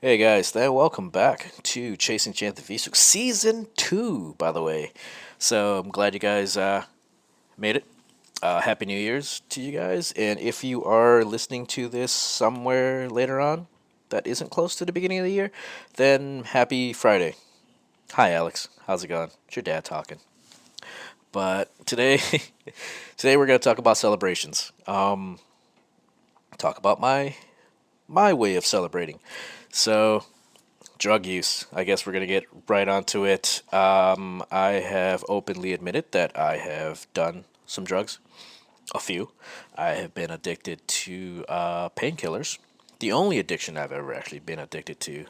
Hey guys, welcome back to Chasing Jantavisu Season 2, by the way. So I'm glad you guys made it. Happy New Year's to you guys. And if you are listening to this somewhere later on that isn't close to the beginning of the year, then happy Friday. Hi Alex, how's it going? It's your dad talking. But today, today we're going to talk about celebrations. Talk about my way of celebrating. So drug use. I guess we're going to get right onto it. I have openly admitted that I have done some drugs, a few. I have been addicted to painkillers. The only addiction I've ever actually been addicted to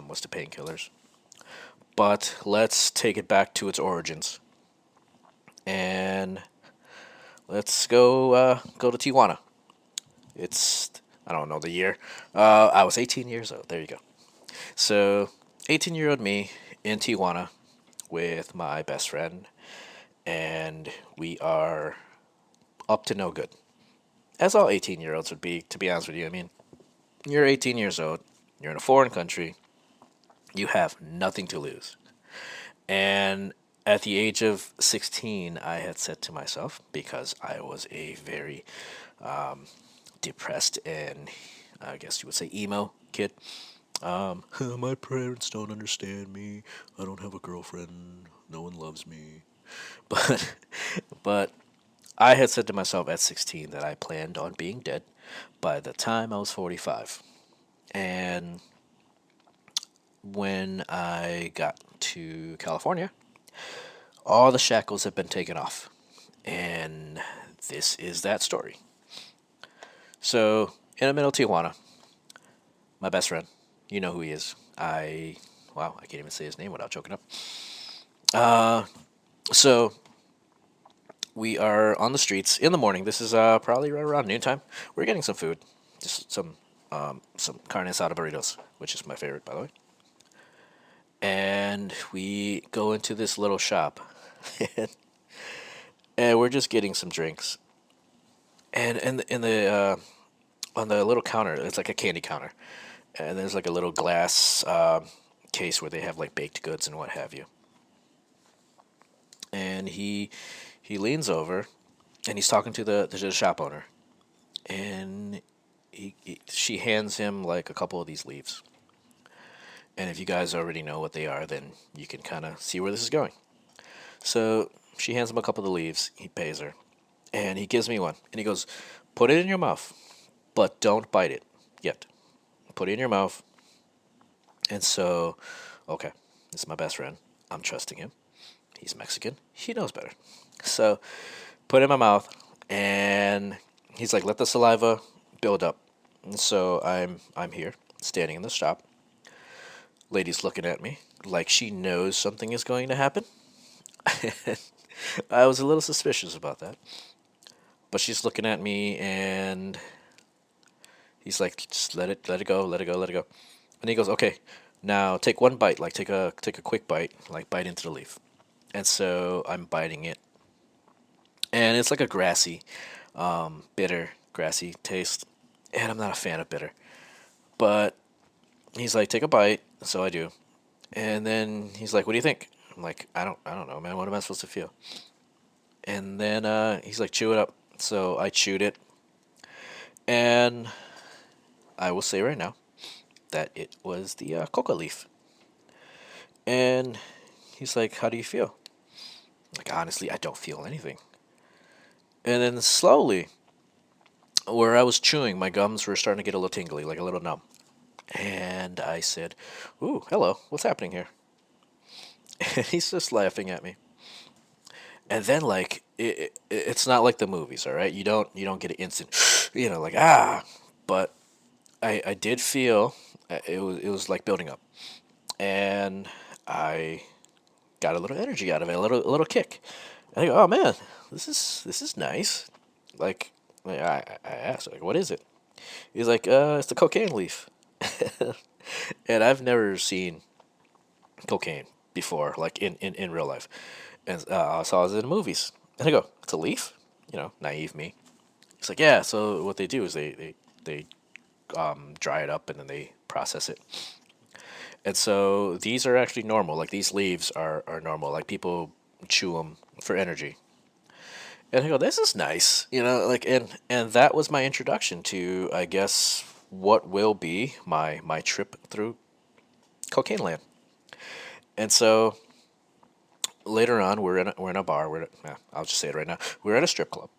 was to painkillers. But let's take it back to its origins. And let's go to Tijuana. It's I don't know the year. I was 18 years old. There you go. So 18-year-old me in Tijuana with my best friend, and we are up to no good. As all 18-year-olds would be, to be honest with you. I mean, you're 18 years old, you're in a foreign country, you have nothing to lose. And at the age of 16, I had said to myself, because I was a very depressed and I guess you would say emo kid. My parents don't understand me. I don't have a girlfriend. No one loves me. But but I had said to myself at 16 that I planned on being dead by the time I was 45. And when I got to California, all the shackles have been taken off. And this is that story. So, in the middle of Tijuana, my best friend, you know who he is. Wow, I can't even say his name without choking up. So, we are on the streets in the morning. This is probably right around noontime. We're getting some food, just some carne asada burritos, which is my favorite, by the way. And we go into this little shop, and we're just getting some drinks. And in the on the little counter, it's like a candy counter, and there's like a little glass case where they have like baked goods and what have you. And he leans over, and he's talking to the shop owner, and she hands him like a couple of these leaves. And if you guys already know what they are, then you can kind of see where this is going. So she hands him a couple of the leaves. He pays her, and he gives me one, and he goes, "Put it in your mouth, but don't bite it yet. Put it in your mouth." And so, okay, this is my best friend. I'm trusting him. He's Mexican. He knows better. So, put it in my mouth, and he's like, "Let the saliva build up." And so I'm here, standing in the shop. Lady's looking at me like she knows something is going to happen. I was a little suspicious about that. But she's looking at me, and he's like, "Just let it go, let it go, let it go." And he goes, "Okay, now take one bite, like take a quick bite, like bite into the leaf." And so I'm biting it, and it's like a grassy, bitter, grassy taste. And I'm not a fan of bitter. But he's like, "Take a bite," so I do. And then he's like, "What do you think?" I'm like, I don't know, man. What am I supposed to feel?" And then he's like, "Chew it up." So I chewed it, and I will say right now that it was the coca leaf. And he's like, "How do you feel?" Like, honestly, I don't feel anything. And then slowly, where I was chewing, my gums were starting to get a little tingly, like a little numb. And I said, "Ooh, hello, what's happening here?" And he's just laughing at me. And then, like, it's not like the movies, all right? You don't get an instant, like, ah. But I did feel it was like building up. And I got a little energy out of it, a little kick. And I go, "Oh man, this is nice." Like, I asked, like, "What is it?" He's like, "It's the cocaine leaf." And I've never seen cocaine before, like in real life. And I saw it in the movies. And I go, "It's a leaf?" Naive me. He's like, "Yeah, so what they do is they dry it up and then they process it." And so these are actually normal. Like these leaves are normal. Like people chew them for energy. And I go, this is nice, like, and that was my introduction to, I guess, what will be my trip through cocaine land. And so later on, we're in a bar. I'll just say it right now. We're at a strip club,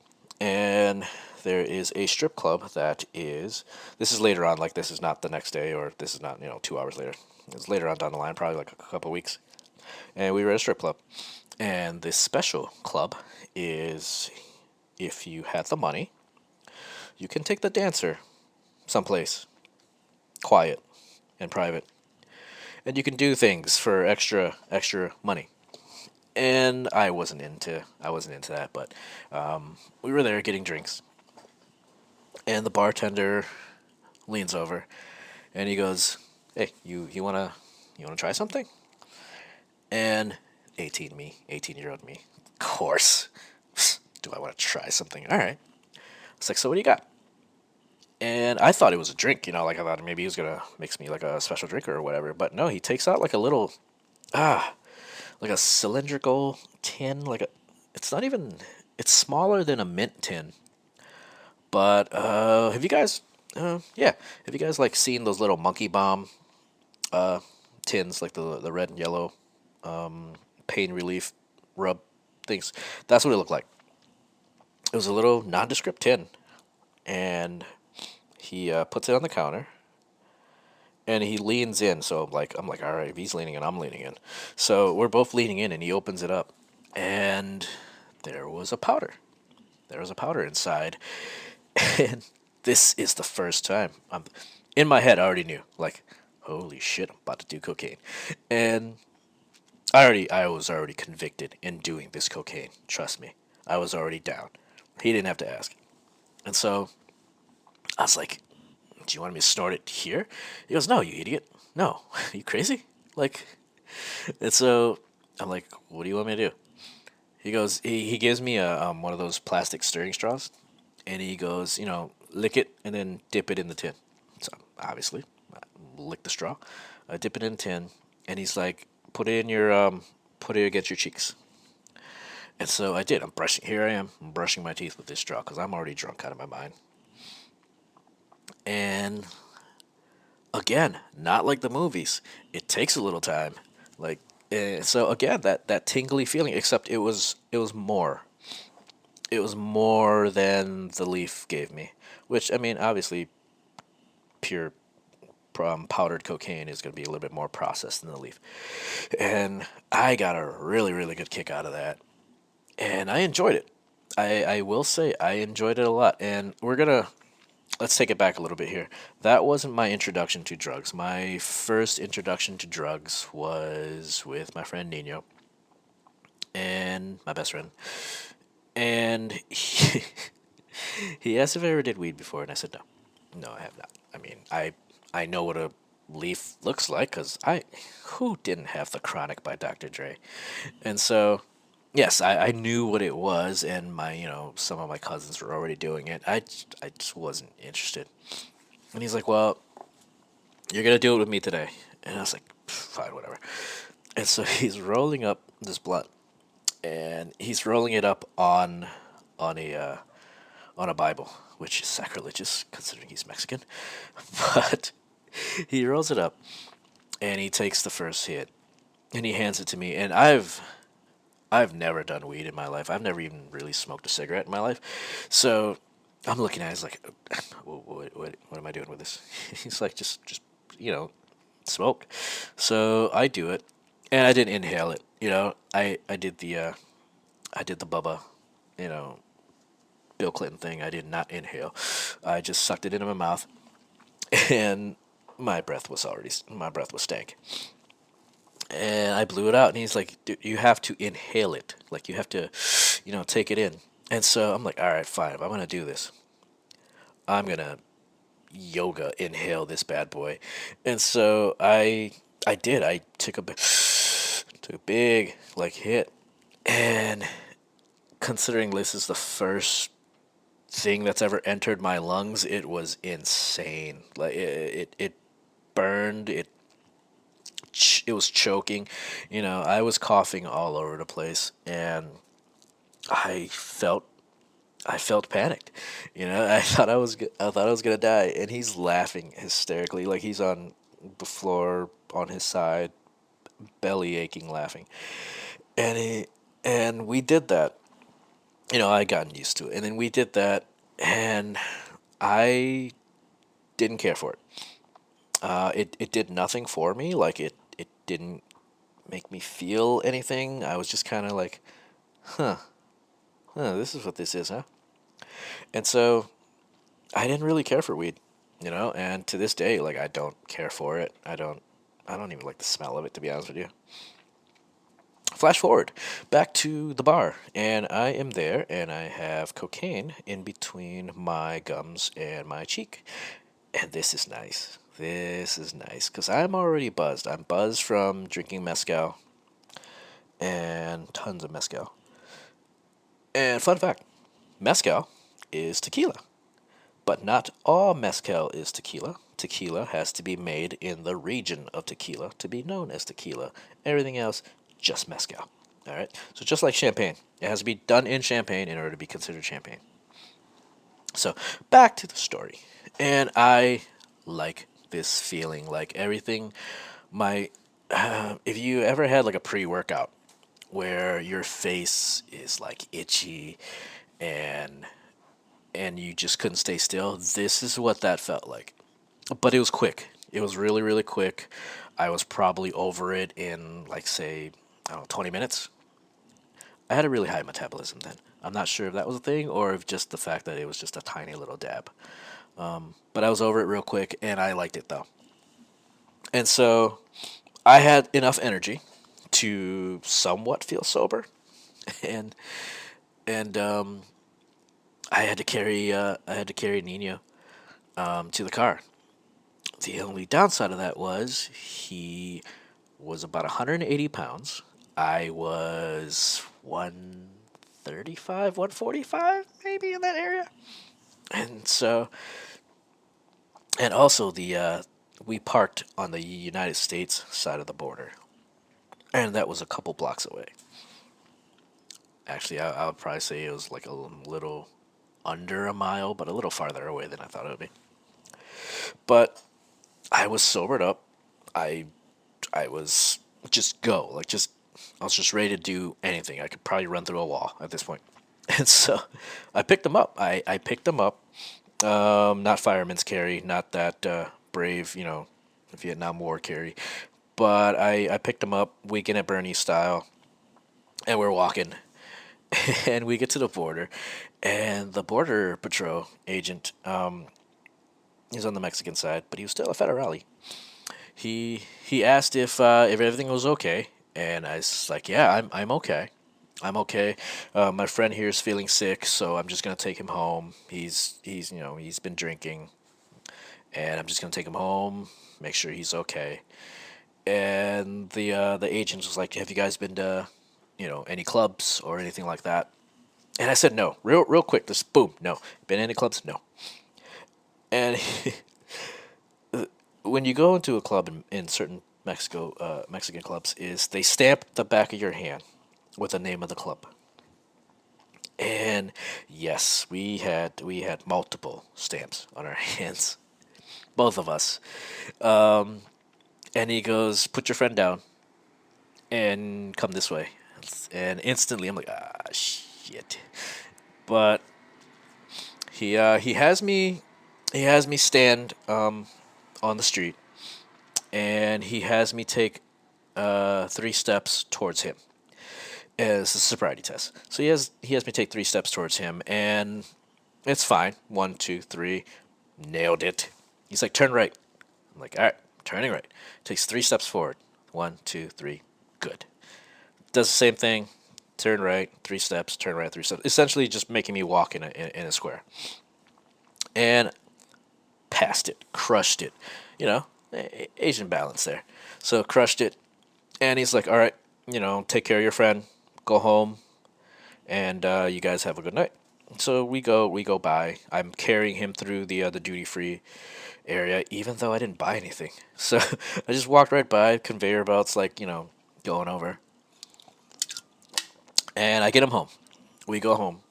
and there is a strip club that is. This is later on. Like this is not the next day, or this is not 2 hours later. It's later on down the line, probably like a couple of weeks. And we were at a strip club, and this special club is, if you had the money, you can take the dancer someplace quiet and private, and you can do things for extra money. And I wasn't into that, but we were there getting drinks, and the bartender leans over and he goes, "Hey, you wanna try something?" And 18-year-old me, of course, do I want to try something? All right. It's like, so what do you got? And I thought it was a drink, like I thought maybe he was gonna mix me like a special drink or whatever. But no, he takes out like a little, like a cylindrical tin, it's not even, it's smaller than a mint tin. But have you guys, yeah, have you guys like seen those little monkey bomb tins, like the red and yellow pain relief rub things? That's what it looked like. It was a little nondescript tin, and he puts it on the counter, and he leans in. So I'm like, all right, if he's leaning in, I'm leaning in. So we're both leaning in, and he opens it up, and there was a powder. There was a powder inside, and this is the first time. In my head, I already knew, like, holy shit, I'm about to do cocaine, and I was already convicted in doing this cocaine. Trust me, I was already down. He didn't have to ask, and so I was like, do you want me to snort it here? He goes, no, you idiot. No, you crazy? Like, and so I'm like, what do you want me to do? He goes, he gives me a one of those plastic stirring straws, and he goes, lick it and then dip it in the tin. So obviously, I lick the straw, I dip it in the tin, and he's like, put it against your cheeks. And so I did. I'm brushing my teeth with this straw because I'm already drunk out of my mind. And again, not like the movies. It takes a little time. Like so again, that tingly feeling. Except it was more. It was more than the leaf gave me. Which, I mean, obviously, pure powdered cocaine is going to be a little bit more processed than the leaf. And I got a really really good kick out of that, and I enjoyed it. I will say I enjoyed it a lot. And let's take it back a little bit here. That wasn't my introduction to drugs. My first introduction to drugs was with my friend Nino and my best friend. And he asked if I ever did weed before, and I said no. No, I have not. I mean, I know what a leaf looks like because who didn't have the Chronic by Dr. Dre? And so, yes, I knew what it was, and some of my cousins were already doing it. I just wasn't interested. And he's like, well, you're going to do it with me today. And I was like, fine, whatever. And so he's rolling up this blunt, and he's rolling it up on a Bible, which is sacrilegious considering he's Mexican. But he rolls it up, and he takes the first hit, and he hands it to me. And I've never done weed in my life. I've never even really smoked a cigarette in my life. So I'm looking at it, it's like, what am I doing with this? He's like, just smoke. So I do it, and I didn't inhale it. I did the Bubba, you know, Bill Clinton thing. I did not inhale. I just sucked it into my mouth, and my breath was stank. And I blew it out, and he's like, "Dude, you have to inhale it. Like you have to, take it in." And so I'm like, "All right, fine. If I'm gonna do this, I'm gonna yoga inhale this bad boy." And so I did. I took a big like hit, and considering this is the first thing that's ever entered my lungs, it was insane. Like it burned. It it was choking. I was coughing all over the place, and I felt I felt panicked. I thought I was gonna die, and he's laughing hysterically, like he's on the floor on his side, belly aching, laughing. And we did that. I gotten used to it, and then we did that, and I didn't care for it. It did nothing for me. Like it didn't make me feel anything. I was just kind of like, huh, this is what this is, huh? And so I didn't really care for weed, and to this day, like I don't care for it. I don't even like the smell of it, to be honest with you. Flash forward back to the bar, and I am there, and I have cocaine in between my gums and my cheek. And this is nice. This is nice because I'm already buzzed. I'm buzzed from drinking mezcal and tons of mezcal. And fun fact, mezcal is tequila. But not all mezcal is tequila. Tequila has to be made in the region of tequila to be known as tequila. Everything else, just mezcal. All right? So just like champagne, it has to be done in champagne in order to be considered champagne. So back to the story. And I like this feeling. Like everything, if you ever had like a pre-workout where your face is like itchy and you just couldn't stay still. This is what that felt like. But it was quick. It was really, really quick. I was probably over it in, like, say, I don't know, 20 minutes. I had a really high metabolism then. I'm not sure if that was a thing or if just the fact that it was just a tiny little dab. But I was over it real quick, and I liked it, though. And so I had enough energy to somewhat feel sober. And, and I had to carry Nino to the car. The only downside of that was he was about 180 pounds. I was 135, 145, maybe in that area. And so, and also we parked on the United States side of the border, and that was a couple blocks away. Actually, I would probably say it was like a little under a mile, but a little farther away than I thought it would be. But I was sobered up. I I was just go like just I was just ready to do anything. I could probably run through a wall at this point. And so I picked them up. I picked them up. Not fireman's carry, not that brave, Vietnam War carry. But I picked them up, weekend at Bernie style, and we're walking. And we get to the border, and the border patrol agent, he's on the Mexican side, but he was still a federale. He asked if everything was okay, and I was like, yeah, I'm okay. I'm okay. My friend here is feeling sick, so I'm just gonna take him home. He's been drinking, and I'm just gonna take him home, make sure he's okay. And the agent was like, have you guys been to any clubs or anything like that? And I said no, real quick. This boom, no. Been any clubs? No. And when you go into a club in certain Mexican clubs, is they stamp the back of your hand with the name of the club. And yes, we had multiple stamps on our hands, both of us. And he goes, "Put your friend down and come this way." And instantly, I'm like, "Ah, shit!" But he has me stand on the street, and he has me take 3 steps towards him as a sobriety test. So he has me take 3 steps towards him, and it's fine. 1, 2, 3, nailed it. He's like, turn right. I'm like, all right, turning right. Takes 3 steps forward. 1, 2, 3, good. Does the same thing. Turn right, 3 steps. Turn right, 3 steps. Essentially, just making me walk in a square. And passed it, crushed it. Asian balance there. So crushed it, and he's like, all right, take care of your friend, go home, and you guys have a good night. So we go by. I'm carrying him through the duty free, area, even though I didn't buy anything. So I just walked right by conveyor belts, like going over, and I get him home. We go home,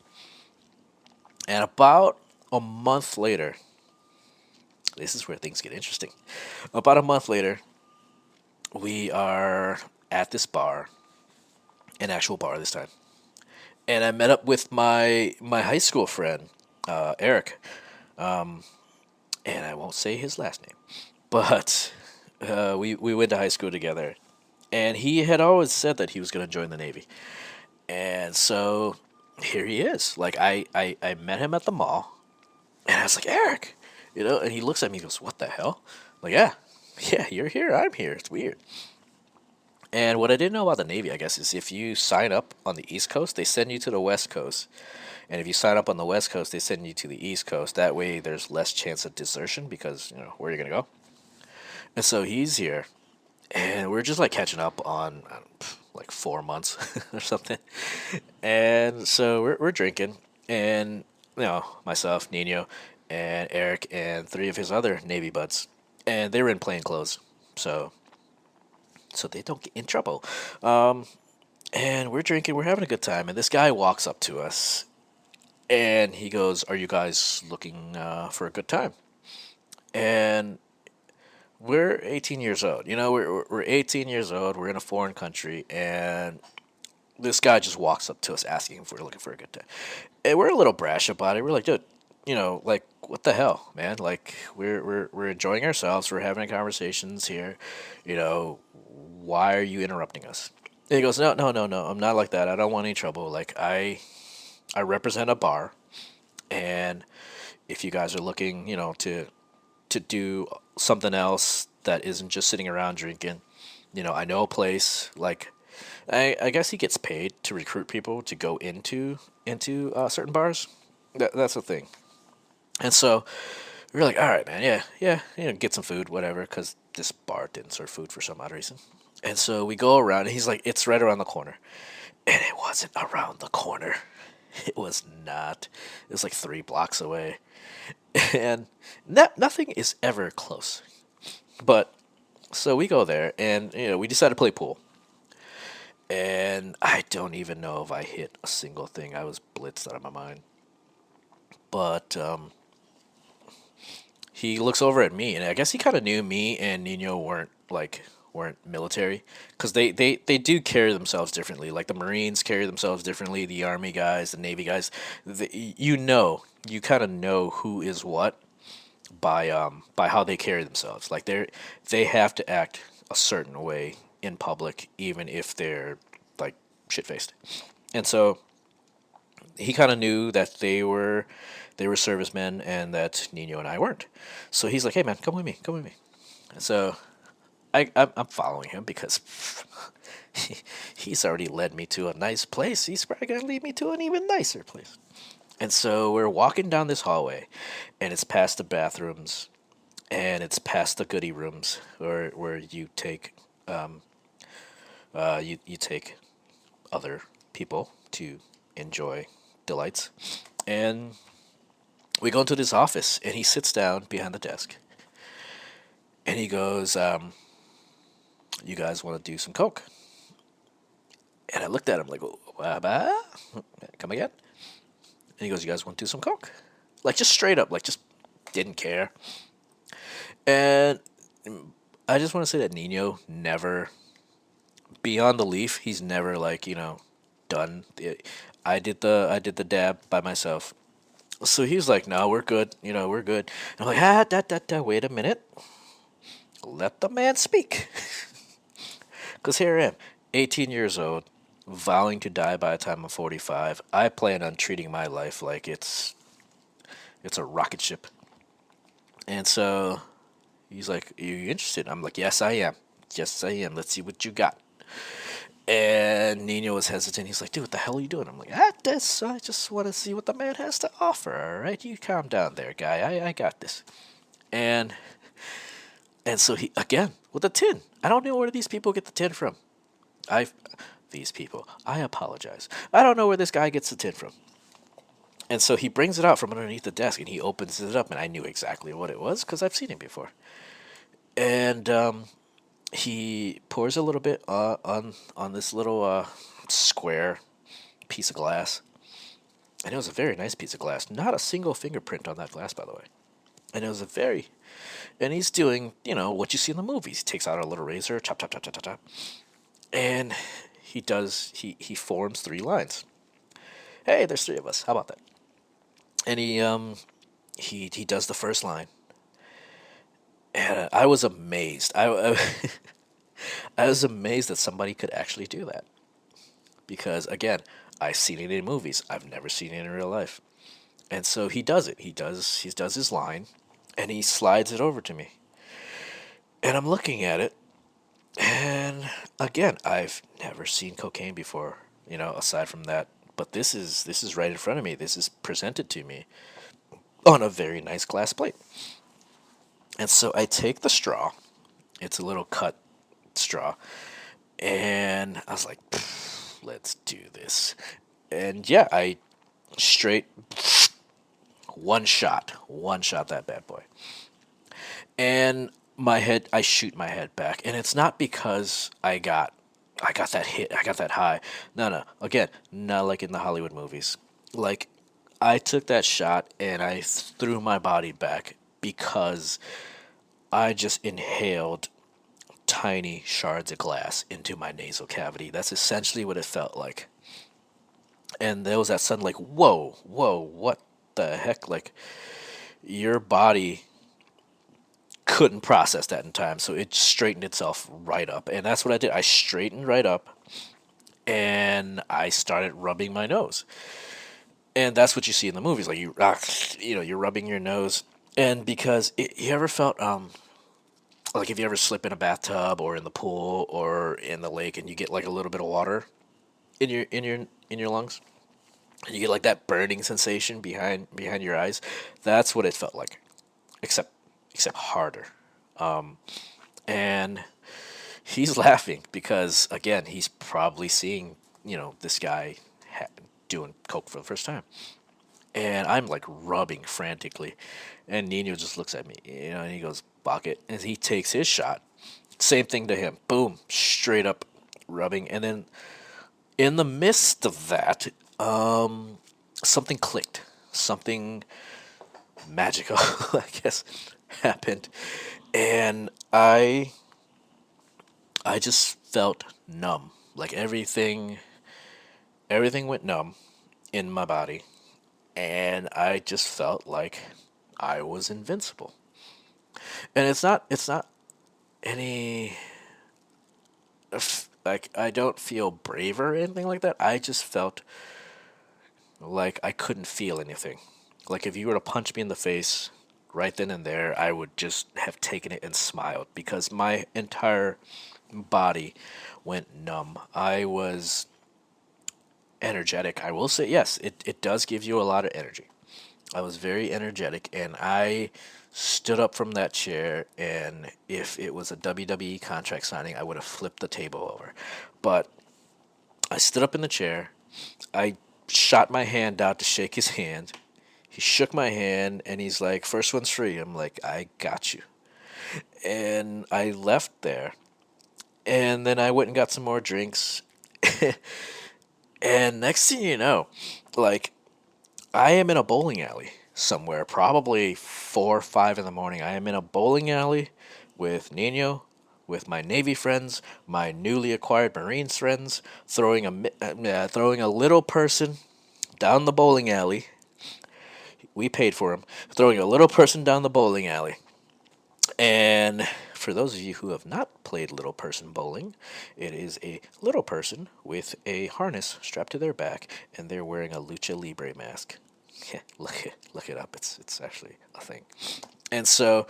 and about a month later, this is where things get interesting. About a month later, we are at this bar, an actual bar this time, and I met up with my high school friend, Eric, and I won't say his last name, but we went to high school together, and he had always said that he was going to join the Navy, and so here he is. Like I met him at the mall, and I was like, Eric, and he looks at me and goes, "What the hell?" Like, yeah, you're here, I'm here. It's weird. And what I didn't know about the Navy, I guess, is if you sign up on the East Coast, they send you to the West Coast. And if you sign up on the West Coast, they send you to the East Coast. That way there's less chance of desertion because, where are you going to go? And so he's here. And we're just like catching up on like 4 months or something. And so we're drinking. And, myself, Nino, and Eric, and three of his other Navy buds. And they were in plain clothes. So they don't get in trouble. And we're drinking, we're having a good time, and this guy walks up to us, and he goes, "Are you guys looking for a good time?" And we're 18 years old. We're 18 years old. We're in a foreign country, and this guy just walks up to us asking if we're looking for a good time. And we're a little brash about it. We're like, dude, like, what the hell, man? Like, we're enjoying ourselves. We're having conversations here. Why are you interrupting us? And he goes, no, no, no, no. I'm not like that. I don't want any trouble. Like, I represent a bar, and if you guys are looking, to do something else that isn't just sitting around drinking, I know a place. Like, I guess he gets paid to recruit people to go into certain bars. That's the thing. And so we were like, all right, man, yeah, get some food, whatever, because this bar didn't serve food for some odd reason. And so we go around, and he's like, it's right around the corner. And it wasn't around the corner. It was not. It was like 3 blocks away. And nothing is ever close. But so we go there, and, we decided to play pool. And I don't even know if I hit a single thing. I was blitzed out of my mind. But he looks over at me, and I guess he kind of knew me and Nino weren't military, because they do carry themselves differently. Like the Marines carry themselves differently, the Army guys, the Navy guys. You kind of know who is what by how they carry themselves. Like they have to act a certain way in public, even if they're like shit faced. And so he kind of knew that they were servicemen and that Nino and I weren't. So he's like, "Hey man, come with me, come with me." And so I'm following him because he's already led me to a nice place. He's probably gonna lead me to an even nicer place. And so we're walking down this hallway, and it's past the bathrooms, and it's past the goodie rooms where you take you take other people to enjoy delights. And we go into this office, and he sits down behind the desk, and he goes, "You guys want to do some coke?" And I looked at him like, "Come again?" And he goes, "You guys want to do some coke?" Like, just straight up, like, just didn't care. And I just want to say that Nino never, beyond the leaf, he's never, like, done it. I did the dab by myself. So he's like, "No, we're good. We're good." And I'm like, wait a minute. Let the man speak. Because here I am, 18 years old, vowing to die by the time I'm 45. I plan on treating my life like it's a rocket ship. And so he's like, "Are you interested?" I'm like, "Yes, I am. Yes, I am. Let's see what you got." And Nino was hesitant. He's like, "Dude, what the hell are you doing?" I'm like, I just want to see what the man has to offer, all right? You calm down there, guy. I got this. And so he, again, with a tin. I don't know where these people get the tin from. These people. I apologize. I don't know where this guy gets the tin from. And so he brings it out from underneath the desk and he opens it up, and I knew exactly what it was because I've seen it before. And he pours a little bit on this little square piece of glass, and it was a very nice piece of glass. Not a single fingerprint on that glass, by the way. And it was a very, and he's doing, what you see in the movies. He takes out a little razor, chop, chop, chop, chop, chop, chop, and he forms three lines. Hey, there's three of us. How about that? And he does the first line, and I was amazed. I was amazed that somebody could actually do that because again, I've seen it in movies. I've never seen it in real life. And so he does it. He does his line, and he slides it over to me. And I'm looking at it, and again, I've never seen cocaine before, aside from that. But this is right in front of me. This is presented to me on a very nice glass plate. And so I take the straw. It's a little cut straw, and I was like, let's do this. And yeah, I straight one shot that bad boy. And I shoot my head back, and it's not because I got that hit, I got that high. No, no. Again, not like in the Hollywood movies. Like I took that shot and I threw my body back because I just inhaled tiny shards of glass into my nasal cavity. That's essentially what it felt like. And there was that sudden like, whoa, whoa, what the heck? Like your body couldn't process that in time, so it straightened itself right up. And that's what I did. I straightened right up and I started rubbing my nose. And that's what you see in the movies, like you're rubbing your nose. And because you ever felt like if you ever slip in a bathtub or in the pool or in the lake and you get like a little bit of water in your lungs, and you get like that burning sensation behind your eyes. That's what it felt like, except harder. And he's laughing because again he's probably seeing this guy doing coke for the first time, and I'm like rubbing frantically, and Nino just looks at me, and he goes bucket, and he takes his shot. Same thing to him. Boom, straight up rubbing, and then in the midst of that, something clicked. Something magical, I guess, happened, and I just felt numb. Like everything went numb in my body, and I just felt like I was invincible. And it's not any like I don't feel brave or anything like that. I just felt like I couldn't feel anything. Like if you were to punch me in the face right then and there, I would just have taken it and smiled because my entire body went numb. I was energetic. I will say, yes, it does give you a lot of energy. I was very energetic, and I stood up from that chair, and if it was a WWE contract signing, I would have flipped the table over. But I stood up in the chair. I shot my hand out to shake his hand. He shook my hand, and he's like, "First one's free." I'm like, "I got you." And I left there. And then I went and got some more drinks. And next thing you know, like, I am in a bowling alley somewhere, probably 4 or 5 in the morning. I am in a bowling alley with Nino, with my Navy friends, my newly acquired Marines friends, throwing a little person down the bowling alley. We paid for him. Throwing a little person down the bowling alley. And for those of you who have not played little person bowling, it is a little person with a harness strapped to their back, and they're wearing a lucha libre mask. Look it up. It's actually a thing. And so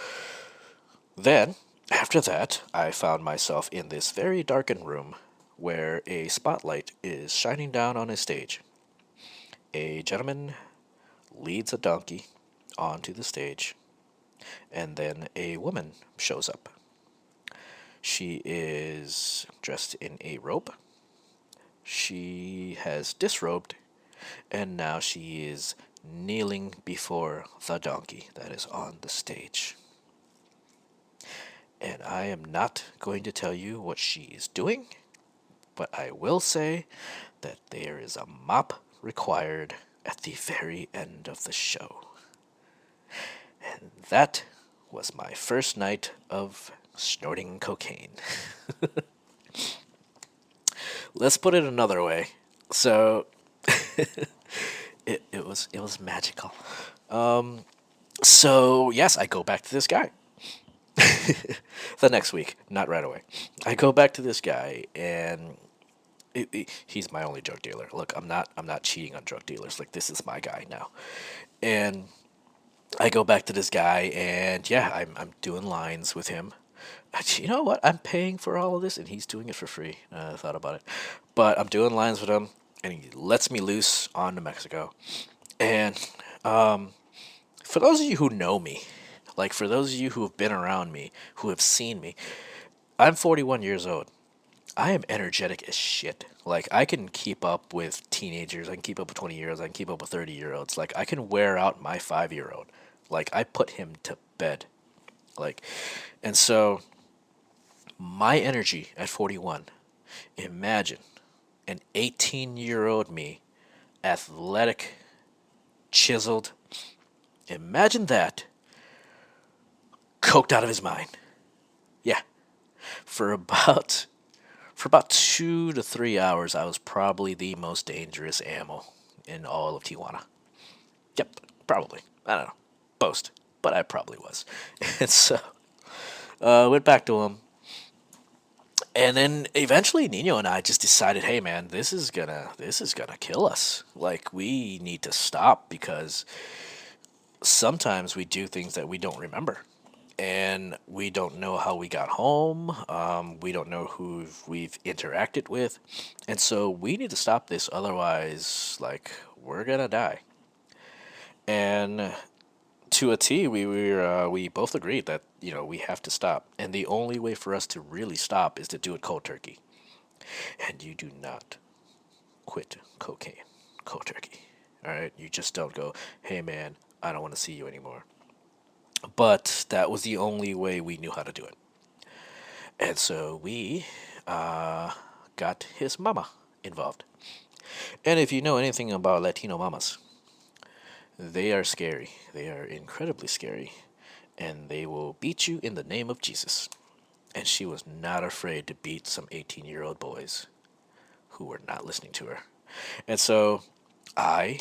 then after that, I found myself in this very darkened room where a spotlight is shining down on a stage. A gentleman leads a donkey onto the stage, and then a woman shows up. She is dressed in a robe. She has disrobed, and now she is kneeling before the donkey that is on the stage. And I am not going to tell you what she is doing, but I will say that there is a mop required at the very end of the show. And that was my first night of snorting cocaine. Let's put it another way. So it was magical. So yes, I go back to this guy. The next week, not right away. I go back to this guy, and he's my only drug dealer. Look, I'm not cheating on drug dealers. Like, this is my guy now. And I go back to this guy, and yeah, I'm doing lines with him. You know what? I'm paying for all of this, and he's doing it for free. I thought about it, but I'm doing lines with him, and he lets me loose on to Mexico. And for those of you who know me, like for those of you who have been around me, who have seen me, I'm 41 years old. I am energetic as shit. Like, I can keep up with teenagers. I can keep up with 20-year-olds. I can keep up with 30-year-olds. Like, I can wear out my 5-year-old. Like, I put him to bed. Like, and so my energy at 41. Imagine an 18-year-old me, athletic, chiseled. Imagine that, coked out of his mind. Yeah, for about 2 to 3 hours, I was probably the most dangerous animal in all of Tijuana. Yep, probably. I don't know. Boast, but I probably was. And so, went back to him, and then eventually Nino and I just decided, hey man, this is gonna kill us. Like, we need to stop, because sometimes we do things that we don't remember, and we don't know how we got home. We don't know who we've interacted with, and so we need to stop this. Otherwise, like, we're gonna die. And to a T, we both agreed that we have to stop, and the only way for us to really stop is to do it cold turkey. And you do not quit cocaine cold turkey. All right, you just don't go, hey man, I don't want to see you anymore. But that was the only way we knew how to do it. And so we got his mama involved. And if you know anything about Latino mamas, they are scary. They are incredibly scary. And they will beat you in the name of Jesus. And she was not afraid to beat some 18-year-old boys who were not listening to her. And so I,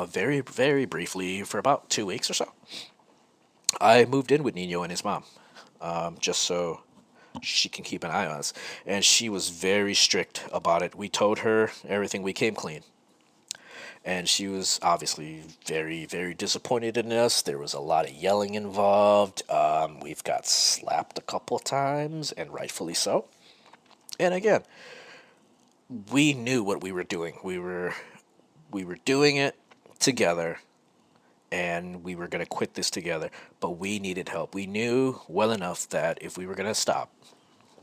very, very briefly, for about 2 weeks or so, I moved in with Nino and his mom, just so she can keep an eye on us. And she was very strict about it. We told her everything. We came clean. And she was obviously very, very disappointed in us. There was a lot of yelling involved. We've got slapped a couple of times, and rightfully so. And again, we knew what we were doing. We were doing it together, and we were going to quit this together, but we needed help. We knew well enough that if we were going to stop,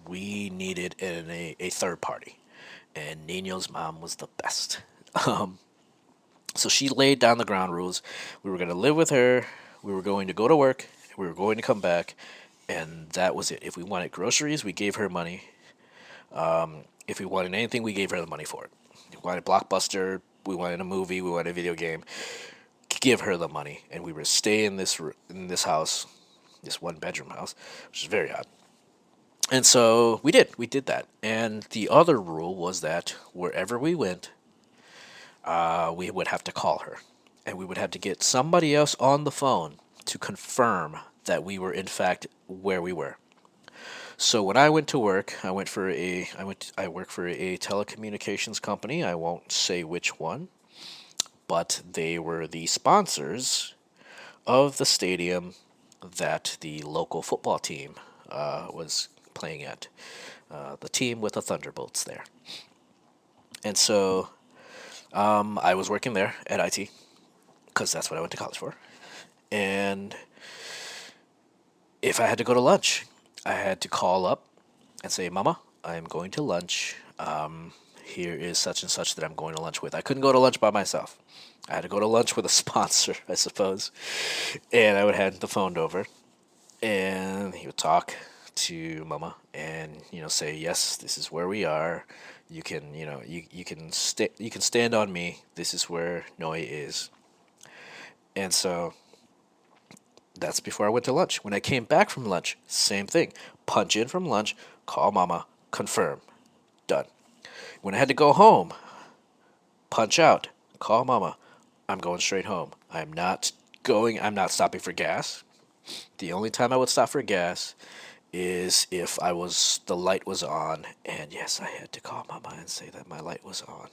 we needed a third party, and Nino's mom was the best. So she laid down the ground rules. We were going to live with her, we were going to go to work, we were going to come back, and that was it. If we wanted groceries, we gave her money. If we wanted anything, we gave her the money for it. If we wanted Blockbuster, we wanted a movie, we wanted a video game, give her the money, and we were stay in this house, this one-bedroom house, which is very odd. And so we did that. And the other rule was that wherever we went, we would have to call her, and we would have to get somebody else on the phone to confirm that we were in fact where we were. So when I went to work, I work for a telecommunications company. I won't say which one, but they were the sponsors of the stadium that the local football team was playing at. The team with the Thunderbolts there. And so I was working there at IT, because that's what I went to college for. And if I had to go to lunch, I had to call up and say, Mama, I'm going to lunch. here is such and such that I'm going to lunch with. I couldn't go to lunch by myself. I had to go to lunch with a sponsor, I suppose. And I would hand the phone over, and he would talk to Mama, and say, yes, this is where we are. You can you can stand on me. This is where Noi is. And so that's before I went to lunch. When I came back from lunch, same thing. Punch in from lunch, call Mama, confirm, done. When I had to go home, punch out, call Mama, I'm going straight home. I'm not stopping for gas. The only time I would stop for gas is if the light was on, and yes, I had to call Mama and say that my light was on.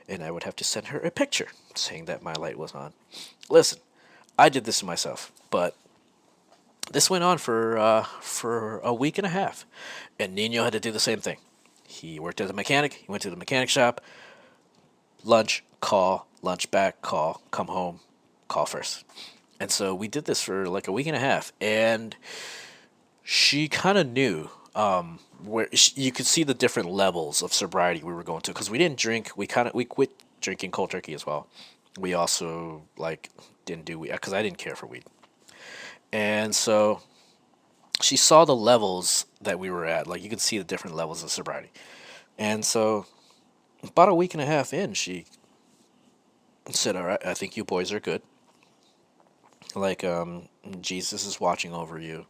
And I would have to send her a picture saying that my light was on. Listen, I did this to myself, but this went on for a week and a half, and Nino had to do the same thing. He worked as a mechanic. He went to the mechanic shop. Lunch, call, lunch back, call, come home, call first. And so we did this for like a week and a half, and she kind of knew you could see the different levels of sobriety we were going to, because we didn't drink. We quit drinking cold turkey as well. We also didn't do weed because I didn't care for weed, and so she saw the levels that we were at. Like, you could see the different levels of sobriety, and so about a week and a half in, she said, "All right, I think you boys are good. Like, Jesus is watching over you.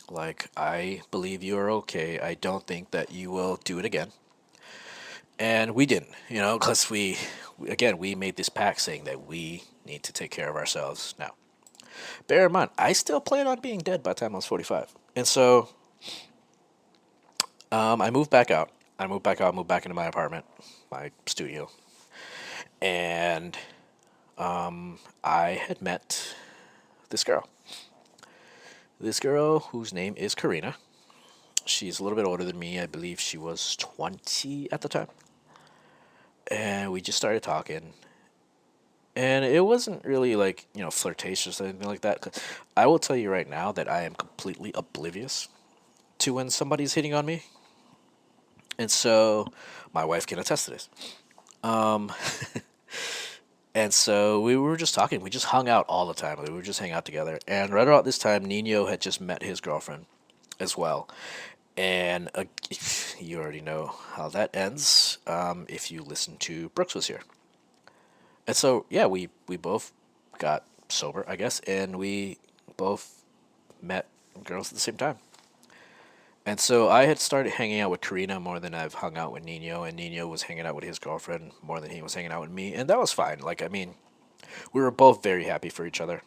Like, I believe you are okay. I don't think that you will do it again." And we didn't, because we made this pact saying that we need to take care of ourselves now. Bear in mind, I still plan on being dead by the time I was 45. And so I moved back out. Moved back into my apartment, my studio. And I had met this girl. This girl whose name is Karina. She's a little bit older than me. I believe she was 20 at the time. And we just started talking. And it wasn't really flirtatious or anything like that. 'Cause I will tell you right now that I am completely oblivious to when somebody's hitting on me. And so my wife can attest to this. Um, and so we were just talking. We just hung out all the time. We would just hang out together. And right about this time, Nino had just met his girlfriend as well. And you already know how that ends if you listen to Brooks Was Here. And so, yeah, we both got sober, I guess, and we both met girls at the same time. And so I had started hanging out with Karina more than I've hung out with Nino, and Nino was hanging out with his girlfriend more than he was hanging out with me, and that was fine. We were both very happy for each other.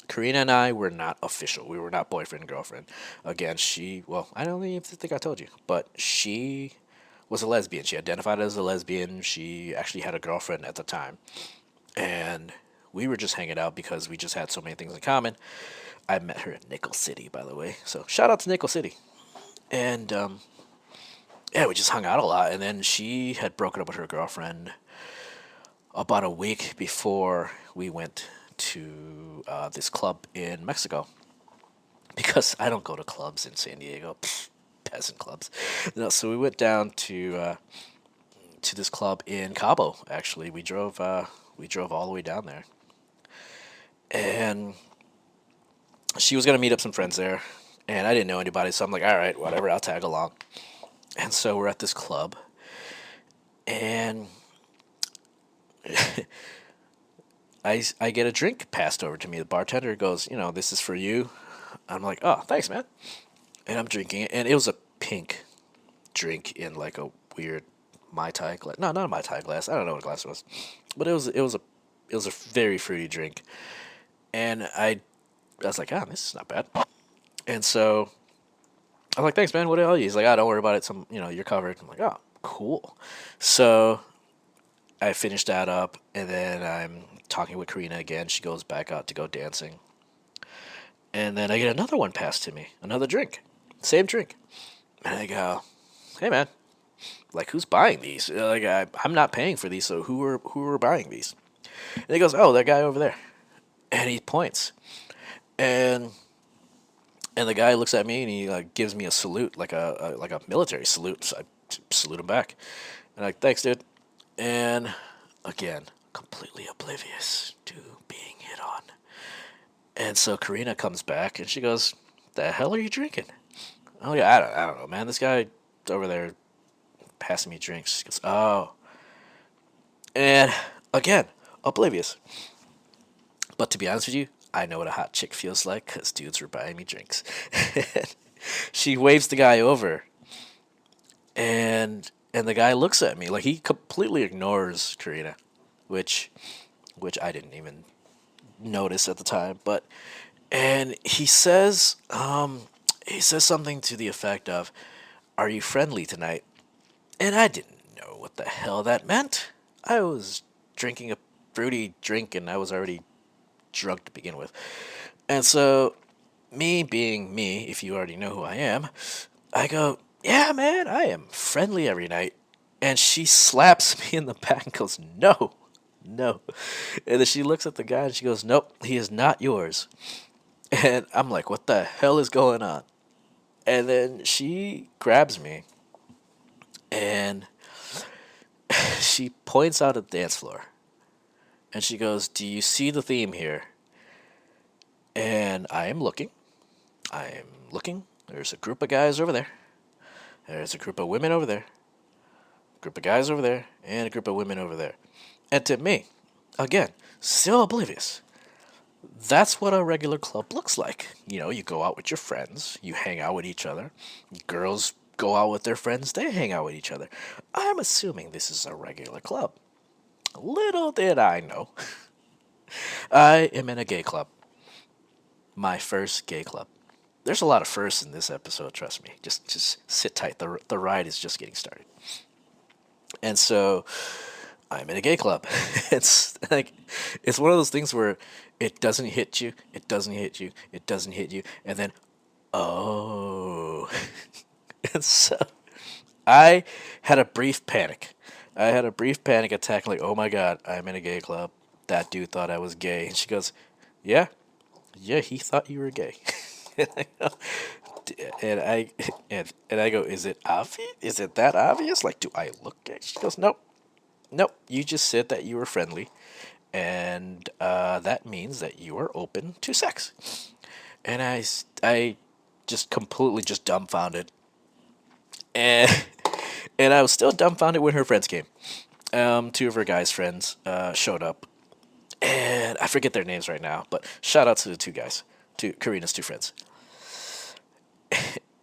Karina and I were not official. We were not boyfriend and girlfriend. Again, I don't even think I told you, but she was a lesbian. She identified as a lesbian. She actually had a girlfriend at the time. And we were just hanging out because we just had so many things in common. I met her in Nickel City, by the way. So shout out to Nickel City. And yeah, we just hung out a lot. And then she had broken up with her girlfriend about a week before we went to this club in Mexico. Because I don't go to clubs in San Diego. Peasant clubs. No, so we went down to this club in Cabo. Actually, we drove all the way down there, and she was gonna meet up some friends there, and I didn't know anybody, so I'm like, all right, whatever, I'll tag along. And so we're at this club, and I get a drink passed over to me. The bartender goes, this is for you. I'm like, oh, thanks, man. And I'm drinking it, and it was a pink drink in like a weird Mai Tai glass. No, not a Mai Tai glass. I don't know what glass it was, but it was a very fruity drink, and I was like, this is not bad. And so I was like, thanks, man. What the hell? He's like, don't worry about it. You're covered. I'm like, oh, cool. So I finished that up, and then I'm talking with Karina again. She goes back out to go dancing. And then I get another one passed to me, another drink, same drink. And I go, hey, man, who's buying these? I'm not paying for these, so who are buying these? And he goes, oh, that guy over there. And he points. And the guy looks at me, and he gives me a salute, like a military salute. So I salute him back. And like, thanks, dude. And again, completely oblivious to being hit on. And so Karina comes back and she goes, "The hell are you drinking?" Oh yeah, I don't know, man. This guy over there passing me drinks. She goes, "Oh," and again, oblivious. But to be honest with you, I know what a hot chick feels like because dudes were buying me drinks. She waves the guy over, and the guy looks at me like he completely ignores Karina, which I didn't even notice at the time. But and he says something to the effect of, "Are you friendly tonight?" And I didn't know what the hell that meant. I was drinking a fruity drink and I was already drunk to begin with. And so, me being me, if you already know who I am, I go, "Yeah, man, I am friendly every night." And she slaps me in the back and goes, "No, no." And then she looks at the guy and she goes, "Nope, he is not yours." And I'm like, "What the hell is going on?" And then she grabs me and she points out at the dance floor. And she goes, "Do you see the theme here?" And I am looking. I am looking. There's a group of guys over there. There's a group of women over there. A group of guys over there. And a group of women over there. And to me, again, still oblivious. That's what a regular club looks like. You know, you go out with your friends, you hang out with each other. Girls go out with their friends, they hang out with each other. I'm assuming this is a regular club. Little did I know, I am in a gay club. My first gay club. There's a lot of firsts in this episode, trust me. Just sit tight. The ride is just getting started. And so I'm in a gay club. It's like it's one of those things where it doesn't hit you, it doesn't hit you, it doesn't hit you, and then oh. And so I had a brief panic. I had a brief panic attack like, "Oh my god, I'm in a gay club. That dude thought I was gay." And she goes, "Yeah, yeah, he thought you were gay." And I go, and I go, "Is it obvious? Is it that obvious? Like, do I look gay?" She goes, "Nope, nope. You just said that you were friendly, and that means that you are open to sex." And I just completely just dumbfounded, and and I was still dumbfounded when her friends came. Two of her guys' friends showed up, and I forget their names right now, but shout out to the two guys, to Karina's two friends.